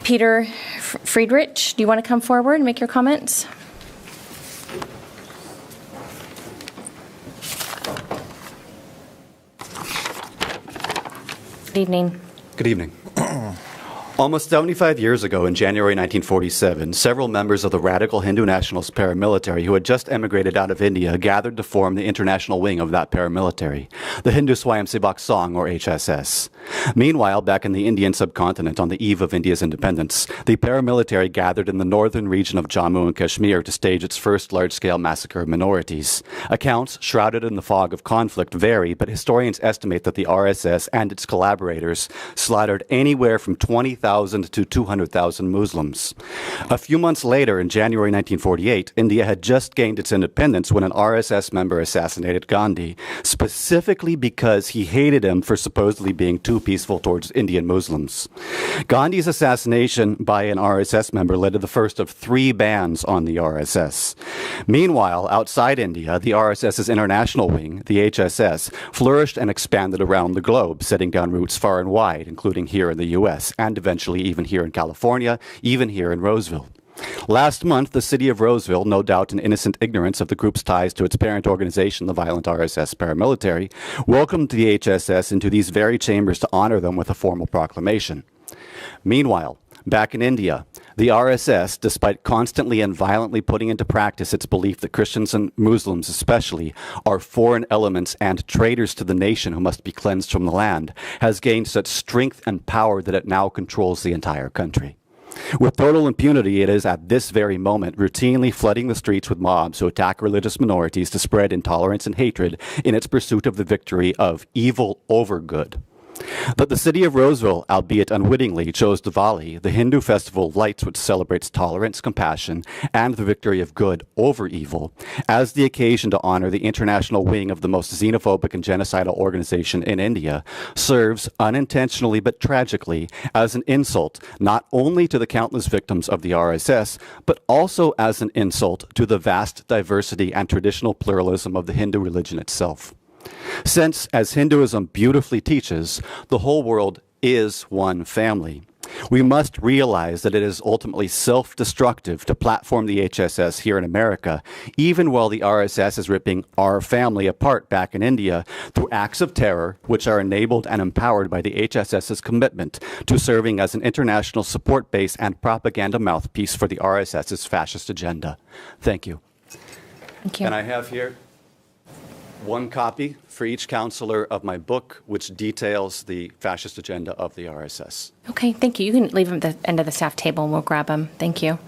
Peter Friedrich, do you want to come forward and make your comments? Good evening. Good evening. Almost 75 years ago, in January 1947, several members of the radical Hindu nationalist paramilitary who had just emigrated out of India gathered to form the international wing of that paramilitary, the Hindu Swayamsevak Sangh, or HSS. Meanwhile, back in the Indian subcontinent on the eve of India's independence, the paramilitary gathered in the northern region of Jammu and Kashmir to stage its first large-scale massacre of minorities. Accounts shrouded in the fog of conflict vary, but historians estimate that the RSS and its collaborators slaughtered anywhere from 20,000 to 200,000 Muslims. A few months later, in January 1948, India had just gained its independence when an RSS member assassinated Gandhi, specifically because he hated him for supposedly being too peaceful towards Indian Muslims. Gandhi's assassination by an RSS member led to the first of 3 bans on the RSS. Meanwhile, outside India, the RSS's international wing, the HSS, flourished and expanded around the globe, setting down roots far and wide, including here in the U.S., and eventually even here in California, even here in Roseville. Last month, the city of Roseville, no doubt in innocent ignorance of the group's ties to its parent organization, the violent RSS paramilitary, welcomed the HSS into these very chambers to honor them with a formal proclamation. Meanwhile, back in India, the RSS, despite constantly and violently putting into practice its belief that Christians and Muslims especially are foreign elements and traitors to the nation who must be cleansed from the land, has gained such strength and power that it now controls the entire country. With total impunity, it is at this very moment routinely flooding the streets with mobs who attack religious minorities to spread intolerance and hatred in its pursuit of the victory of evil over good. But the city of Roseville, albeit unwittingly, chose Diwali, the Hindu festival of lights which celebrates tolerance, compassion, and the victory of good over evil, as the occasion to honor the international wing of the most xenophobic and genocidal organization in India, serves, unintentionally but tragically, as an insult not only to the countless victims of the RSS, but also as an insult to the vast diversity and traditional pluralism of the Hindu religion itself. Since, as Hinduism beautifully teaches, the whole world is one family, we must realize that it is ultimately self-destructive to platform the HSS here in America, even while the RSS is ripping our family apart back in India through acts of terror which are enabled and empowered by the HSS's commitment to serving as an international support base and propaganda mouthpiece for the RSS's fascist agenda. Thank you. Thank you. And I have here one copy for each counselor of my book, which details the fascist agenda of the RSS. Okay, thank you. You can leave them at the end of the staff table and we'll grab them. Thank you.